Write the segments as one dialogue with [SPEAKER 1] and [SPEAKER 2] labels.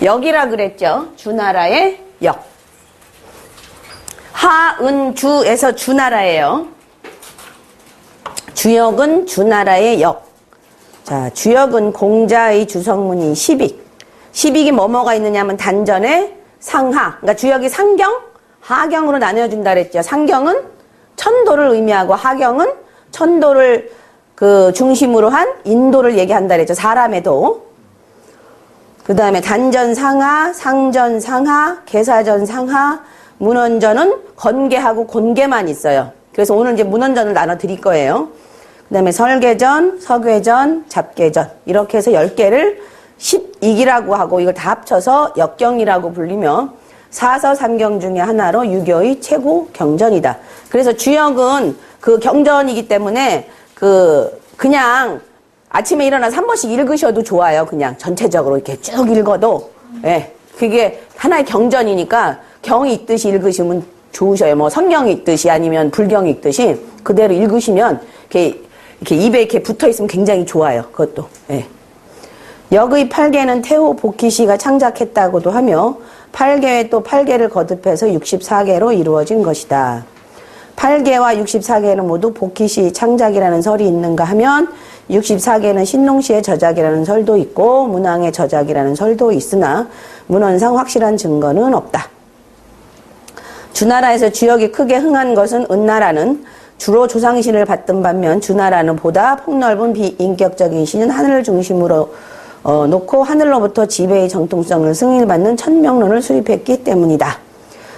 [SPEAKER 1] 역이라 그랬죠. 주나라의 역. 하은주에서 주나라예요. 주역은 주나라의 역. 자, 주역은 공자의 주성문이 10익. 10익이 뭐뭐가 있느냐면 단전에 상하. 그러니까 주역이 상경, 하경으로 나뉘어준다 그랬죠. 상경은 천도를 의미하고 하경은 천도를 그 중심으로 한 인도를 얘기한다 그랬죠. 사람의 도. 그 다음에 단전 상하, 상전 상하, 계사전 상하, 문헌전은 건계하고 곤계만 있어요. 그래서 오늘 이제 문헌전을 나눠 드릴 거예요. 그 다음에 설계전, 서괴전, 잡계전 이렇게 해서 10개를 10익이라고 하고 이걸 다 합쳐서 역경이라고 불리며 사서삼경 중에 하나로 유교의 최고 경전이다. 그래서 주역은 그 경전이기 때문에 그냥 아침에 일어나서 한 번씩 읽으셔도 좋아요. 그냥 전체적으로 이렇게 쭉 읽어도. 예. 그게 하나의 경전이니까 경이 있듯이 읽으시면 좋으셔요. 뭐 성경이 있듯이 아니면 불경이 있듯이 그대로 읽으시면 이렇게 입에 이렇게 붙어 있으면 굉장히 좋아요. 그것도. 예. 역의 8개는 태호 복희씨가 창작했다고도 하며 8개에 또 8개를 거듭해서 64개로 이루어진 것이다. 8개와 64개는 모두 복희씨 창작이라는 설이 있는가 하면 64개는 신농씨의 저작이라는 설도 있고 문왕의 저작이라는 설도 있으나 문헌상 확실한 증거는 없다. 주나라에서 주역이 크게 흥한 것은 은나라는 주로 조상신을 받던 반면 주나라는 보다 폭넓은 비인격적인 신은 하늘을 중심으로 놓고 하늘로부터 지배의 정통성을 승인받는 천명론을 수립했기 때문이다.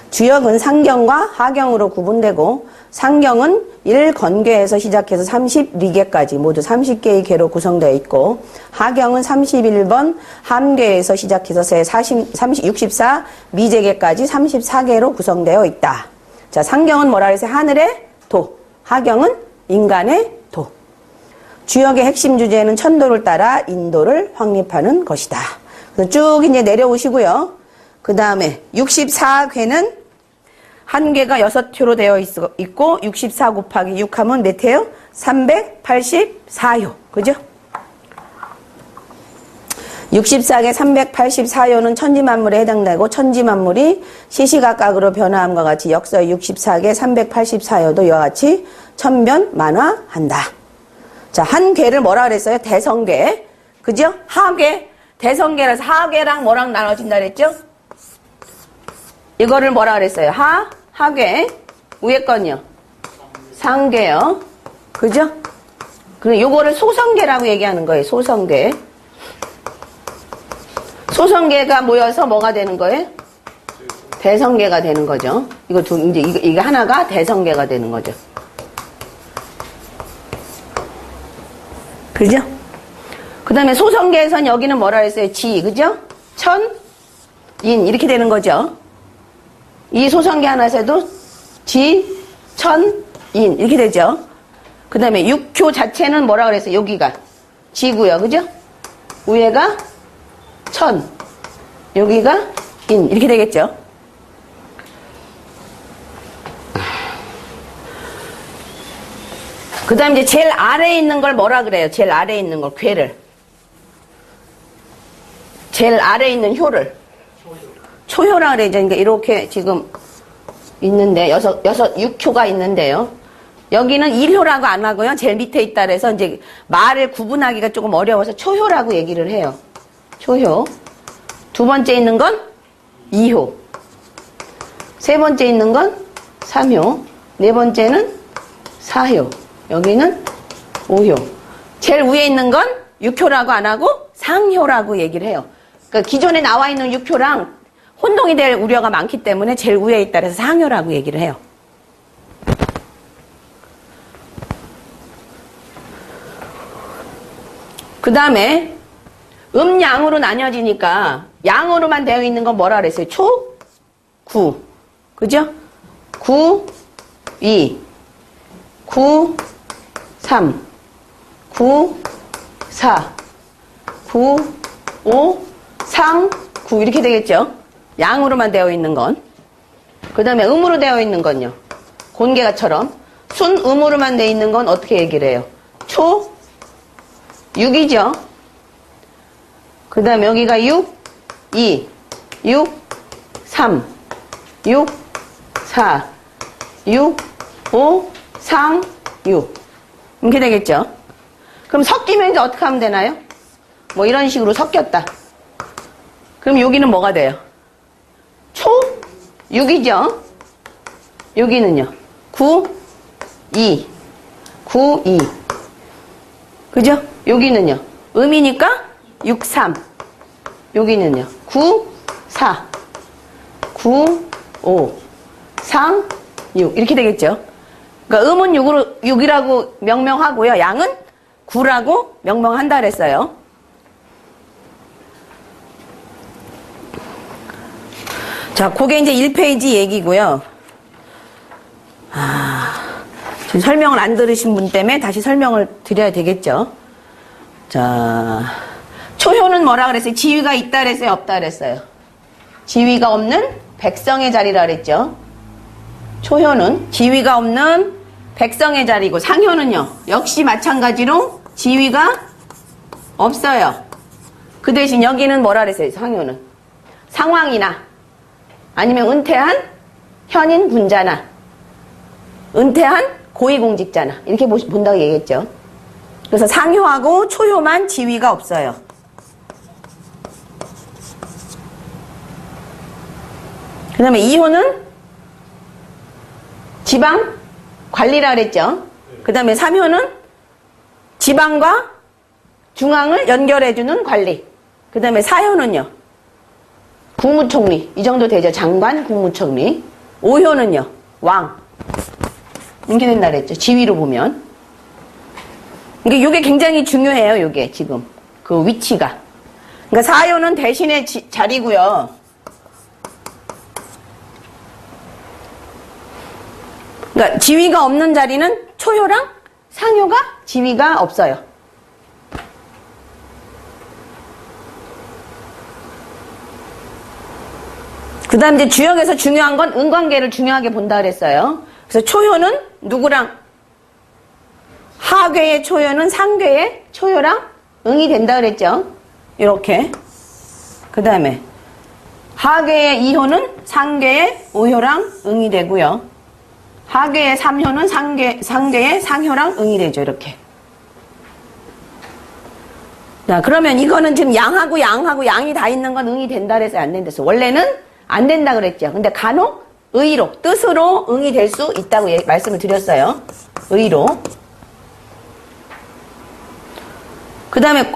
[SPEAKER 1] 주역은 상경과 하경으로 구분되고 상경은 1건괴에서 시작해서 30리계까지 모두 30개의 계로 구성되어 있고 하경은 31번 함괴에서 시작해서 64 미제계까지 34개로 구성되어 있다. 자, 상경은 뭐라 그랬어요? 하늘의 도. 하경은 인간의 도. 주역의 핵심 주제는 천도를 따라 인도를 확립하는 것이다. 그래서 쭉 이제 내려오시고요. 그 다음에 64궤는 한 개가 6효로 되어 있고 64 곱하기 6 하면 몇 회요? 384효. 그죠? 64개 384효는 천지만물에 해당되고 천지만물이 시시각각으로 변화함과 같이 역서의 64개 384효도 이와 같이 천변만화한다. 자, 한 괴를 뭐라 그랬어요? 대성괴. 그죠? 하괴. 대성괴라서 하괴랑 뭐랑 나눠진다 그랬죠? 이거를 뭐라 그랬어요? 하괴. 위에 건요? 상괴요. 그죠? 그리고 요거를 소성괴라고 얘기하는 거예요. 소성괴. 소성괴가 모여서 뭐가 되는 거예요? 대성괴가 되는 거죠. 이거 하나가 대성괴가 되는 거죠. 그죠? 그 다음에 소성계에선 여기는 뭐라 했어요? 지, 그죠? 천, 인, 이렇게 되는 거죠. 이 소성계 하나에서도 지, 천, 인, 이렇게 되죠. 그 다음에 육효 자체는 뭐라 그랬어요? 여기가 지고요, 그죠? 위에가 천, 여기가 인, 이렇게 되겠죠. 그 다음에 이제 제일 아래에 있는 걸 뭐라 그래요? 제일 아래에 있는 걸, 괴를. 제일 아래에 있는 효를. 초효라 그래야죠. 그러니까 이렇게 지금 있는데, 6효가 있는데요. 여기는 1효라고 안 하고요. 제일 밑에 있다 그래서 이제 말을 구분하기가 조금 어려워서 초효라고 얘기를 해요. 초효. 두 번째 있는 건 2효. 세 번째 있는 건 3효. 네 번째는 4효. 여기는 5효. 제일 위에 있는 건 6효라고 안 하고 상효라고 얘기를 해요. 그러니까 기존에 나와 있는 6효랑 혼동이 될 우려가 많기 때문에 제일 위에 있다 그래서 상효라고 얘기를 해요. 그 다음에 음양으로 나뉘어지니까 양으로만 되어 있는 건 뭐라 그랬어요? 초, 구. 그죠? 구, 이. 9, 3, 9, 4, 9, 5, 상, 9 이렇게 되겠죠. 양으로만 되어 있는 건. 그 다음에 음으로 되어 있는 건요. 곤개가처럼. 순음으로만 되어 있는 건 어떻게 얘기를 해요? 초, 6이죠. 그 다음에 여기가 6, 2, 6, 3, 6, 4, 6, 5, 3, 6. 이렇게 되겠죠? 그럼 섞이면 이제 어떻게 하면 되나요? 뭐 이런 식으로 섞였다. 그럼 여기는 뭐가 돼요? 초 6이죠? 여기는요? 9, 2. 9, 2. 그죠? 여기는요? 음이니까 6, 3. 여기는요? 9, 4. 9, 5. 3, 6. 이렇게 되겠죠? 그러니까 음은 6이라고 명명하고요. 양은 9라고 명명한다 그랬어요. 자, 그게 이제 1페이지 얘기고요. 지금 설명을 안 들으신 분 때문에 다시 설명을 드려야 되겠죠. 자, 초효는 뭐라 그랬어요? 지위가 있다 그랬어요? 없다 그랬어요? 지위가 없는 백성의 자리라 그랬죠. 초효는 지위가 없는 백성의 자리고, 상효는요 역시 마찬가지로 지위가 없어요. 그 대신 여기는 뭐라 그랬어요? 상효는 상황이나 아니면 은퇴한 현인 군자나 은퇴한 고위공직자나 이렇게 본다고 얘기했죠. 그래서 상효하고 초효만 지위가 없어요. 그 다음에 2효는 지방 관리라 그랬죠. 그 다음에 3효는 지방과 중앙을 연결해주는 관리. 그 다음에 4효는요 국무총리. 이 정도 되죠. 장관, 국무총리. 5효는요 왕. 이렇게 된다 그랬죠. 지위로 보면. 그러니까 이게 굉장히 중요해요. 이게 지금 그 위치가. 그러니까 4효는 대신의 자리고요. 그러니까 지위가 없는 자리는 초효랑 상효가 지위가 없어요. 그 다음 이제 주역에서 중요한 건 은관계를 중요하게 본다 그랬어요. 그래서 초효는 누구랑? 하괴의 초효는 상괴의 초효랑 응이 된다 그랬죠. 이렇게. 그 다음에 하괴의 2효는 상괴의 5효랑 응이 되고요. 하괴의 3효는 상괴의 상효랑 응이 되죠. 이렇게. 자, 그러면 이거는 지금 양하고 양이 다 있는 건 응이 된다 그래서 안 된다 그랬어요. 원래는 안 된다 그랬죠. 근데 간혹 의로, 뜻으로 응이 될 수 있다고 말씀을 드렸어요. 의로. 그 다음에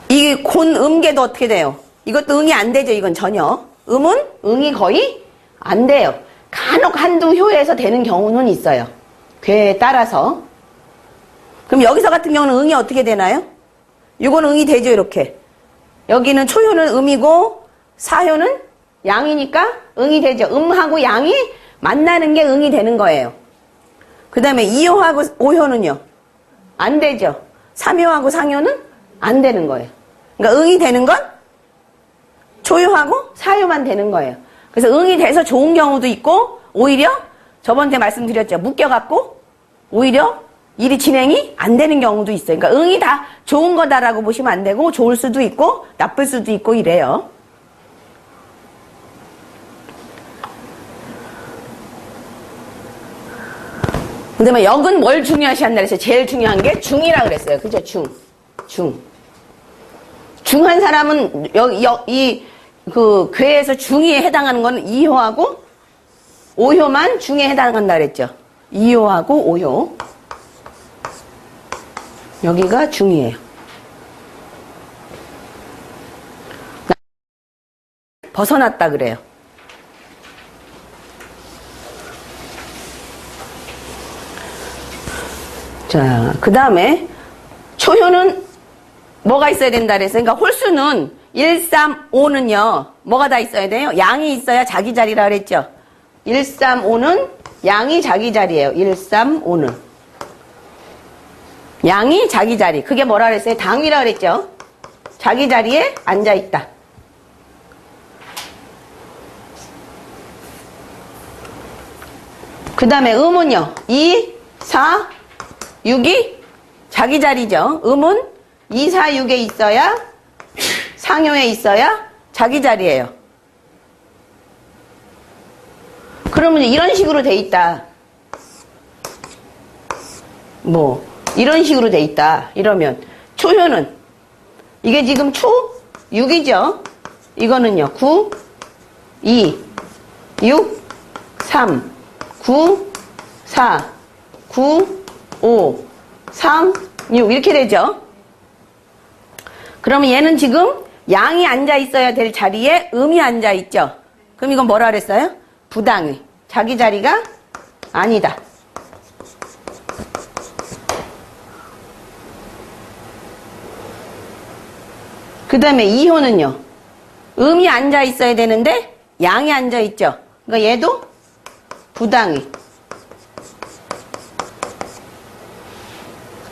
[SPEAKER 1] 이 곤음계도 어떻게 돼요? 이것도 응이 안 되죠. 이건 전혀. 음은 응이 거의 안 돼요. 간혹 한두 효에서 되는 경우는 있어요. 괴에 따라서. 그럼 여기서 같은 경우는 응이 어떻게 되나요? 이건 응이 되죠. 이렇게. 여기는 초효는 음이고 사효는 양이니까 응이 되죠. 음하고 양이 만나는 게 응이 되는 거예요. 그 다음에 2효하고 5효는요. 안 되죠. 3효하고 상효는 안 되는 거예요. 그러니까 응이 되는 건 초효하고 사효만 되는 거예요. 그래서 응이 돼서 좋은 경우도 있고 오히려 저번에 말씀드렸죠. 묶여갖고 오히려 일이 진행이 안 되는 경우도 있어요. 그러니까 응이 다 좋은 거다라고 보시면 안 되고 좋을 수도 있고 나쁠 수도 있고 이래요. 그 다음에 역은 뭘 중요시한다 그랬어요? 제일 중요한 게 중이라 그랬어요. 그죠? 중. 중한 사람은 그 괴에서 중이에 해당하는 건 2효하고 5효만 중에 해당한다 그랬죠. 2효하고 5효. 여기가 중이에요. 벗어났다 그래요. 자, 그 다음에 초효는 뭐가 있어야 된다 그랬어요? 그러니까 홀수는 1, 3, 5는요. 뭐가 다 있어야 돼요? 양이 있어야 자기 자리라 그랬죠. 1, 3, 5는 양이 자기 자리예요. 1, 3, 5는. 양이 자기 자리. 그게 뭐라 그랬어요? 당위라 그랬죠. 자기 자리에 앉아있다. 그 다음에 음은요. 2, 4, 6이 자기 자리죠. 음은 2, 4, 6에 있어야 상효에 있어야 자기 자리예요. 그러면 이런 식으로 돼 있다. 뭐 이런 식으로 돼 있다. 이러면 초효는 이게 지금 초 6이죠. 이거는요. 9, 2, 6, 3, 9, 4, 9, 5, 3, 6 이렇게 되죠. 그러면 얘는 지금 양이 앉아 있어야 될 자리에 음이 앉아 있죠. 그럼 이건 뭐라 그랬어요? 부당의. 자기 자리가 아니다. 그 다음에 2호는요. 음이 앉아 있어야 되는데 양이 앉아 있죠. 그러니까 얘도 부당의.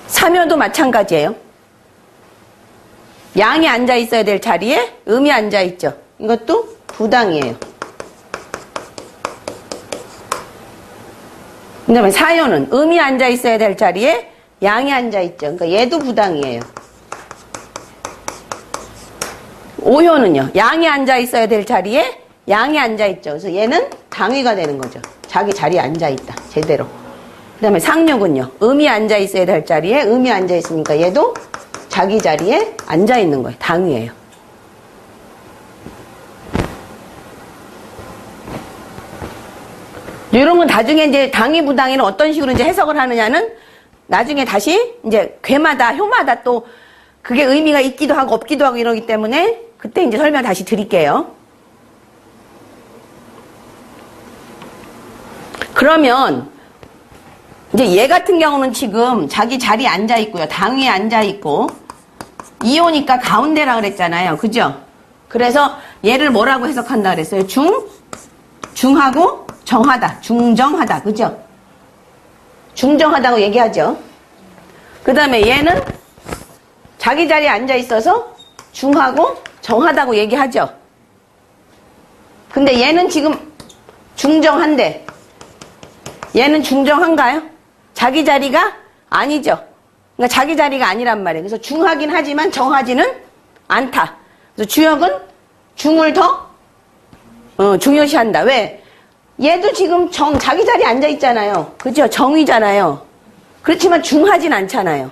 [SPEAKER 1] 3호도 마찬가지예요. 양이 앉아 있어야 될 자리에 음이 앉아 있죠. 이것도 부당이에요. 그 다음에 4호는 음이 앉아 있어야 될 자리에 양이 앉아 있죠. 그러니까 얘도 부당이에요. 5호는요. 양이 앉아 있어야 될 자리에 양이 앉아 있죠. 그래서 얘는 당위가 되는 거죠. 자기 자리에 앉아 있다. 제대로. 그 다음에 상륙은요. 음이 앉아 있어야 될 자리에 음이 앉아 있으니까 얘도 자기 자리에 앉아 있는 거예요. 당위예요. 이런 건 나중에 이제 당위 부당위는 어떤 식으로 이제 해석을 하느냐는 나중에 다시 이제 괴마다 효마다 또 그게 의미가 있기도 하고 없기도 하고 이러기 때문에 그때 이제 설명 다시 드릴게요. 그러면 이제 얘 같은 경우는 지금 자기 자리에 앉아 있고요. 당위에 앉아 있고 2호니까 가운데라 그랬잖아요. 그죠? 그래서 얘를 뭐라고 해석한다 그랬어요? 중하고 정하다. 중정하다. 그죠? 중정하다고 얘기하죠. 그 다음에 얘는 자기 자리에 앉아 있어서 중하고 정하다고 얘기하죠. 근데 얘는 지금 중정한데 얘는 중정한가요? 자기 자리가 아니죠. 그러니까 자기 자리가 아니란 말이에요. 그래서 중하긴 하지만 정하지는 않다. 그래서 주역은 중을 더 중요시한다. 왜? 얘도 지금 자기 자리에 앉아 있잖아요. 그죠? 정이잖아요. 그렇지만 중하진 않잖아요.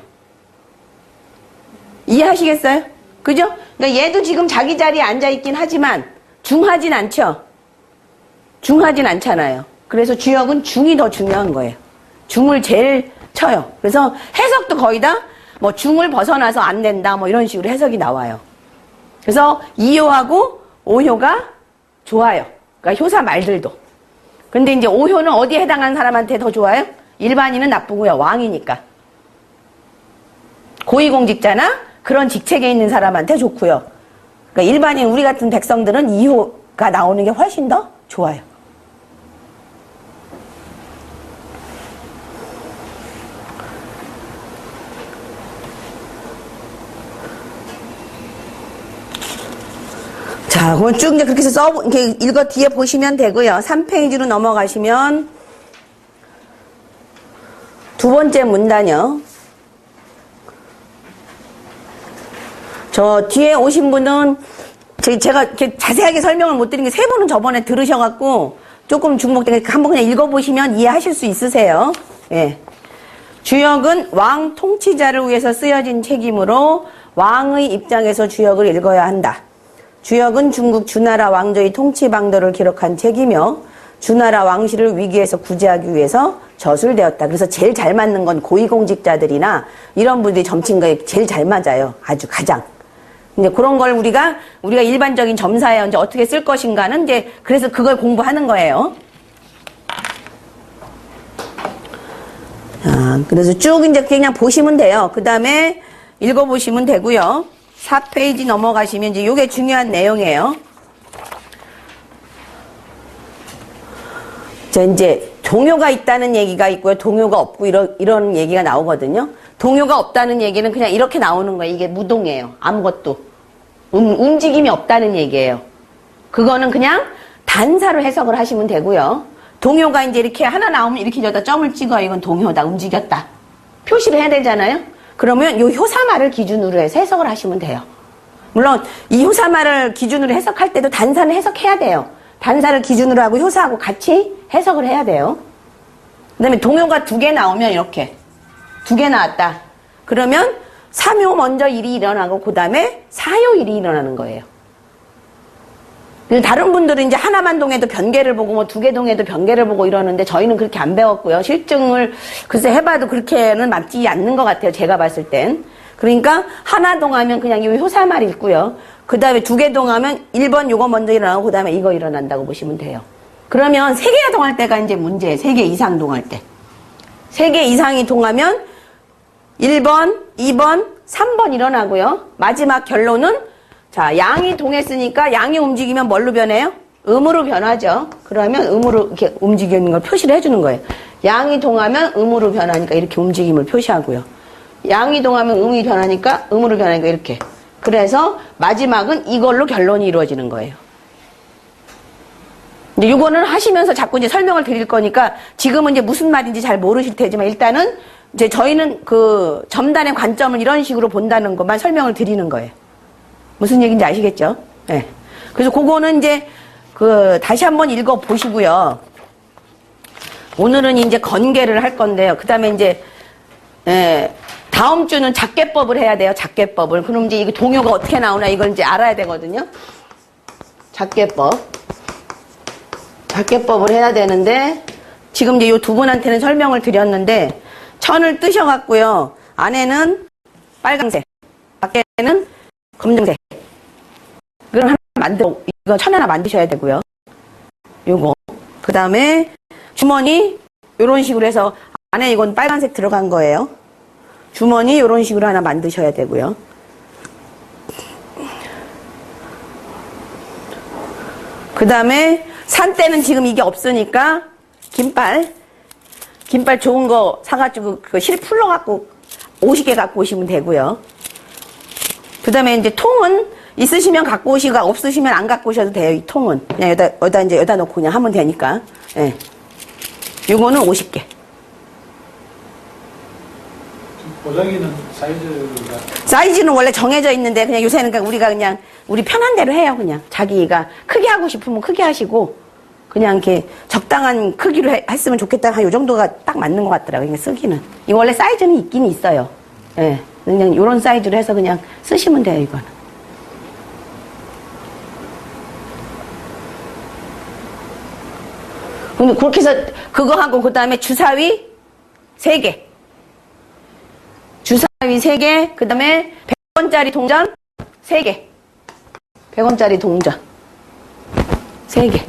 [SPEAKER 1] 이해하시겠어요? 그죠? 그러니까 얘도 지금 자기 자리에 앉아 있긴 하지만 중하진 않죠. 중하진 않잖아요. 그래서 주역은 중이 더 중요한 거예요. 중을 제일 쳐요. 그래서 해석도 거의 다 뭐 중을 벗어나서 안 된다 뭐 이런 식으로 해석이 나와요. 그래서 2호하고 5호가 좋아요. 그러니까 효사 말들도. 근데 이제 5호는 어디에 해당하는 사람한테 더 좋아요? 일반인은 나쁘고요. 왕이니까. 고위공직자나 그런 직책에 있는 사람한테 좋고요. 그러니까 일반인 우리 같은 백성들은 2호가 나오는 게 훨씬 더 좋아요. 자, 그럼 쭉 이제 그렇게 해서 이렇게 읽어 뒤에 보시면 되고요. 3페이지로 넘어가시면 두 번째 문단요. 저 뒤에 오신 분은 제가 이렇게 자세하게 설명을 못 드린 게 세 분은 저번에 들으셔갖고 조금 중복된 게 한번 그냥 읽어보시면 이해하실 수 있으세요. 예. 주역은 왕 통치자를 위해서 쓰여진 책이므로 왕의 입장에서 주역을 읽어야 한다. 주역은 중국 주나라 왕조의 통치 방도를 기록한 책이며 주나라 왕실을 위기에서 구제하기 위해서 저술되었다. 그래서 제일 잘 맞는 건 고위공직자들이나 이런 분들이 점친 거에 제일 잘 맞아요. 아주 가장. 이제 그런 걸 우리가 일반적인 점사에 이제 어떻게 쓸 것인가는 이제 그래서 그걸 공부하는 거예요. 자, 그래서 쭉 이제 그냥 보시면 돼요. 그 다음에 읽어보시면 되고요. 4페이지 넘어가시면 이제 요게 중요한 내용이에요. 자, 이제 동요가 있다는 얘기가 있고요. 동요가 없고 이런 얘기가 나오거든요. 동요가 없다는 얘기는 그냥 이렇게 나오는 거예요. 이게 무동이에요. 아무것도. 움직임이 없다는 얘기예요. 그거는 그냥 단사로 해석을 하시면 되고요. 동요가 이제 이렇게 하나 나오면 이렇게 저다 점을 찍어요. 이건 동요다. 움직였다. 표시를 해야 되잖아요. 그러면 요 효사말을 기준으로 해서 해석을 하시면 돼요. 물론 이 효사말을 기준으로 해석할 때도 단사는 해석해야 돼요. 단사를 기준으로 하고 효사하고 같이 해석을 해야 돼요. 그 다음에 동요가 2개 나오면 이렇게 2개 나왔다. 그러면 3요 먼저 일이 일어나고 그 다음에 4요 일이 일어나는 거예요. 다른 분들은 이제 하나만 동해도 변계를 보고 뭐 2개 동해도 변계를 보고 이러는데 저희는 그렇게 안 배웠고요. 실증을 글쎄 해봐도 그렇게는 맞지 않는 것 같아요. 제가 봤을 땐. 그러니까 하나 동하면 그냥 이 효사말 읽고요. 그 다음에 2개 동하면 1번 요거 먼저 일어나고 그 다음에 이거 일어난다고 보시면 돼요. 그러면 3개 동할 때가 이제 문제예요. 3개 이상 동할 때. 3개 이상이 동하면 1번, 2번, 3번 일어나고요. 마지막 결론은 자, 양이 동했으니까 양이 움직이면 뭘로 변해요? 음으로 변하죠. 그러면 음으로 이렇게 움직이는 걸 표시를 해주는 거예요. 양이 동하면 음으로 변하니까 이렇게 움직임을 표시하고요. 양이 동하면 음이 변하니까 음으로 변하니까 이렇게. 그래서 마지막은 이걸로 결론이 이루어지는 거예요. 이제 이거는 하시면서 자꾸 이제 설명을 드릴 거니까 지금은 이제 무슨 말인지 잘 모르실 테지만 일단은 이제 저희는 그 점단의 관점을 이런 식으로 본다는 것만 설명을 드리는 거예요. 무슨 얘기인지 아시겠죠? 네. 그래서 그거는 이제 그 다시 한번 읽어 보시고요. 오늘은 이제 건계를 할 건데요. 그 다음에 이제 다음 주는 작계법을 해야 돼요. 작계법을. 그럼 이제 이게 동요가 어떻게 나오나 이걸 이제 알아야 되거든요. 작계법. 작계법을 해야 되는데 지금 이제 이 2분한테는 설명을 드렸는데 천을 뜨셔갖고요. 안에는 빨강색, 밖에는 검정색. 이걸 하나 이거 천 하나 만드셔야 되고요. 요거. 그 다음에 주머니, 요런 식으로 해서 안에 이건 빨간색 들어간 거예요. 주머니, 요런 식으로 하나 만드셔야 되고요. 그 다음에 산대는 지금 이게 없으니까 긴빨 좋은 거 사가지고 그 실 풀러갖고 50개 갖고 오시면 되고요. 그 다음에 이제 통은 있으시면 갖고 오시고 없으시면 안 갖고 오셔도 돼요. 이 통은 그냥 여기다 놓고 그냥 하면 되니까. 예. 요거는 50개.
[SPEAKER 2] 보자기는
[SPEAKER 1] 사이즈는 원래 정해져 있는데 그냥 요새는 그냥 우리가 그냥 우리 편한 대로 해요. 그냥 자기가 크게 하고 싶으면 크게 하시고 그냥 이렇게 적당한 크기로 했으면 좋겠다. 한 요 정도가 딱 맞는 것 같더라고요. 그냥 쓰기는. 이거 원래 사이즈는 있긴 있어요. 예. 그냥 요런 사이즈로 해서 그냥 쓰시면 돼요. 이거는. 근데 그렇게 해서 그거 하고 그 다음에 주사위 3개. 주사위 3개. 그 다음에 100원짜리 동전 3개. 100원짜리 동전 3개.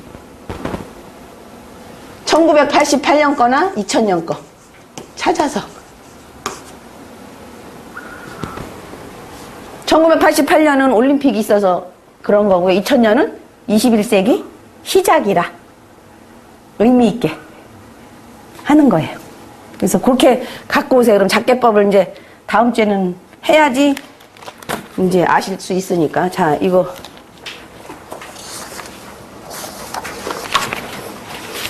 [SPEAKER 1] 1988년 거나 2000년 거 찾아서 1988년은 올림픽이 있어서 그런 거고요. 2000년은 21세기 시작이라 의미 있게 하는 거예요. 그래서 그렇게 갖고 오세요. 그럼 작계법을 이제 다음 주에는 해야지 이제 아실 수 있으니까. 자, 이거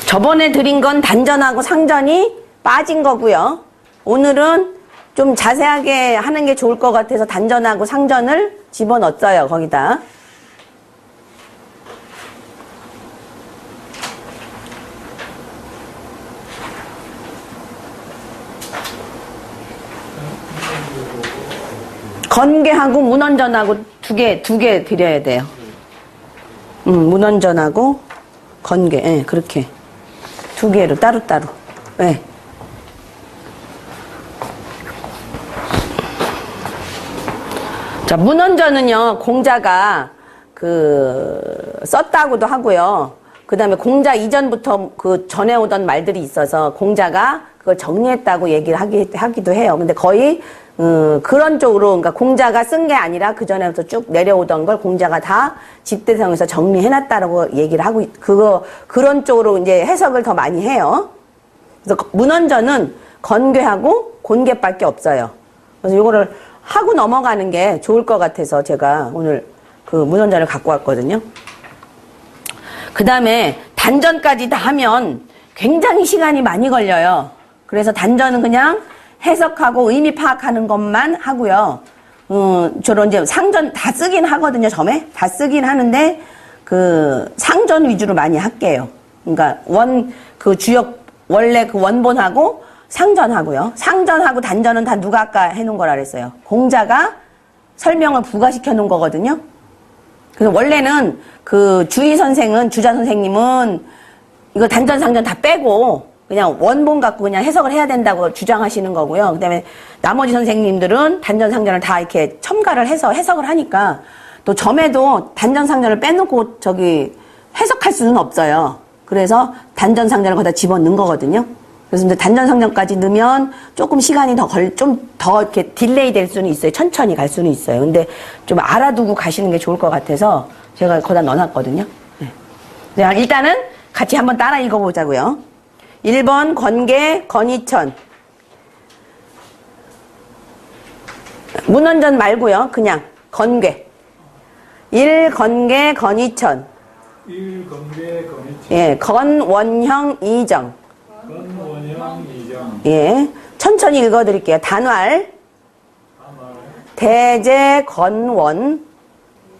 [SPEAKER 1] 저번에 드린 건 단전하고 상전이 빠진 거고요. 오늘은 좀 자세하게 하는 게 좋을 것 같아서 단전하고 상전을 집어넣었어요. 거기다. 건계하고 문헌전하고 두 개 드려야 돼요. 문헌전하고 건계, 예, 그렇게. 2개로 따로따로. 예. 자, 문헌전은요, 공자가 썼다고도 하고요. 그 다음에 공자 이전부터 그 전해 오던 말들이 있어서 공자가 그걸 정리했다고 얘기를 하기도 해요. 근데 거의, 그런 쪽으로, 그러니까 공자가 쓴 게 아니라 그 전에부터 쭉 내려오던 걸 공자가 다 집대성에서 정리해놨다라고 얘기를 하고, 그런 쪽으로 이제 해석을 더 많이 해요. 그래서 문헌전은 건괴하고 곤괴밖에 없어요. 그래서 요거를 하고 넘어가는 게 좋을 것 같아서 제가 오늘 그 문헌전을 갖고 왔거든요. 그 다음에 단전까지 다 하면 굉장히 시간이 많이 걸려요. 그래서 단전은 그냥 해석하고 의미 파악하는 것만 하고요. 저런 이제 상전 다 쓰긴 하거든요, 점에. 다 쓰긴 하는데, 상전 위주로 많이 할게요. 그러니까 주역, 원래 그 원본하고 상전하고요. 상전하고 단전은 다 누가 아까 해놓은 거라 그랬어요. 공자가 설명을 부가시켜 놓은 거거든요. 그래서 원래는 주자 선생님은 이거 단전, 상전 다 빼고 그냥 원본 갖고 그냥 해석을 해야 된다고 주장하시는 거고요. 그 다음에 나머지 선생님들은 단전, 상전을 다 이렇게 첨가를 해서 해석을 하니까 또 점에도 단전, 상전을 빼놓고 해석할 수는 없어요. 그래서 단전, 상전을 거기다 집어넣은 거거든요. 그래서 이제 단전, 상전까지 넣으면 조금 시간이 좀 더 이렇게 딜레이 될 수는 있어요. 천천히 갈 수는 있어요. 근데 좀 알아두고 가시는 게 좋을 것 같아서 제가 거기다 넣어놨거든요. 네. 자, 일단은 같이 한번 따라 읽어보자고요. 1번 건계 건이천. 문헌전 말고요. 그냥 건괴. 1건계 건이천.
[SPEAKER 2] 1건계 건이천.
[SPEAKER 1] 예, 건원형 이정.
[SPEAKER 2] 건원형 이정.
[SPEAKER 1] 예, 천천히 읽어드릴게요. 단활. 대제건원.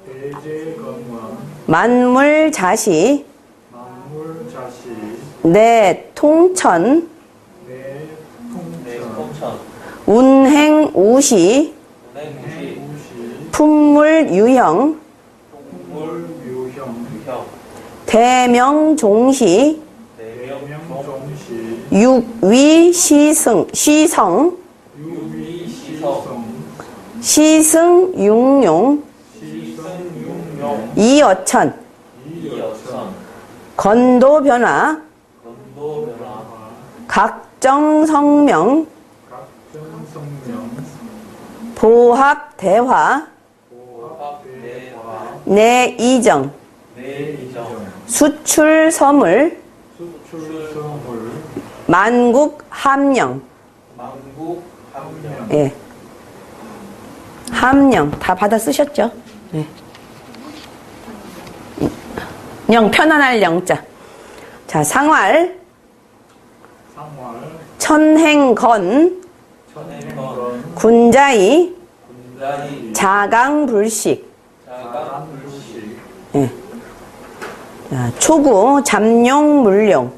[SPEAKER 2] 대제건원.
[SPEAKER 1] 만물자시.
[SPEAKER 2] 만물자시.
[SPEAKER 1] 내통천.
[SPEAKER 2] 내통천.
[SPEAKER 1] 운행우시.
[SPEAKER 2] 우시.
[SPEAKER 1] 품물유형.
[SPEAKER 2] 물유형.
[SPEAKER 1] 대명종시.
[SPEAKER 2] 대명종시.
[SPEAKER 1] 육위시성.
[SPEAKER 2] 유위시성.
[SPEAKER 1] 시승융용.
[SPEAKER 2] 시승융용.
[SPEAKER 1] 이어천.
[SPEAKER 2] 이여천.
[SPEAKER 1] 건도변화.
[SPEAKER 2] 건도변화.
[SPEAKER 1] 각정성명.
[SPEAKER 2] 각정성명.
[SPEAKER 1] 보합대화.
[SPEAKER 2] 보합대화.
[SPEAKER 1] 내이정.
[SPEAKER 2] 내이정.
[SPEAKER 1] 수출서물.
[SPEAKER 2] 수출서물.
[SPEAKER 1] 만국함령.
[SPEAKER 2] 만국함령.
[SPEAKER 1] 예. 함령 다 받아 쓰셨죠? 예. 영 편안할 영자. 자, 상활.
[SPEAKER 2] 상활.
[SPEAKER 1] 천행건.
[SPEAKER 2] 천행건.
[SPEAKER 1] 군자이.
[SPEAKER 2] 군자이.
[SPEAKER 1] 자강불식.
[SPEAKER 2] 자강불식.
[SPEAKER 1] 예. 자, 초구 잠룡물룡.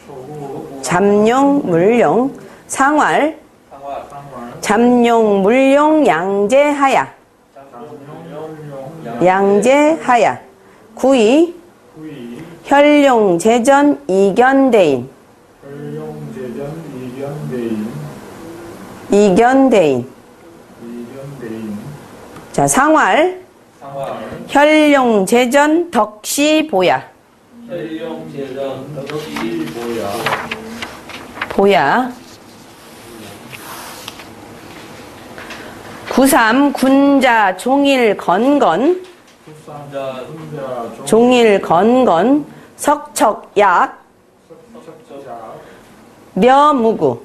[SPEAKER 2] 초구.
[SPEAKER 1] 잠룡물룡. 상활.
[SPEAKER 2] 상활.
[SPEAKER 1] 잠룡물룡 양재하야.
[SPEAKER 2] 잠룡물룡.
[SPEAKER 1] 양재하야. 구이.
[SPEAKER 2] 구이.
[SPEAKER 1] 혈룡제전 이견대인.
[SPEAKER 2] 혈룡제전 이견대인.
[SPEAKER 1] 이견대인.
[SPEAKER 2] 이견대인.
[SPEAKER 1] 자, 상활.
[SPEAKER 2] 상활.
[SPEAKER 1] 혈룡제전 덕시보야.
[SPEAKER 2] 혈룡제전 덕시보야.
[SPEAKER 1] 보야. 93 군자 종일 건건.
[SPEAKER 2] 군자
[SPEAKER 1] 종일 건건. 석척약.
[SPEAKER 2] 석척약.
[SPEAKER 1] 묘무구.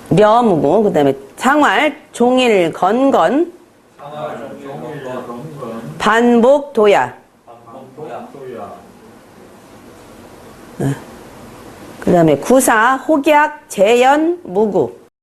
[SPEAKER 1] 묘무구. 그 다음에 상활 종일 건건.
[SPEAKER 2] 상활 종일 건건.
[SPEAKER 1] 반복도야.
[SPEAKER 2] 반복도야.
[SPEAKER 1] 그 다음에 구사 혹약 재연 무구.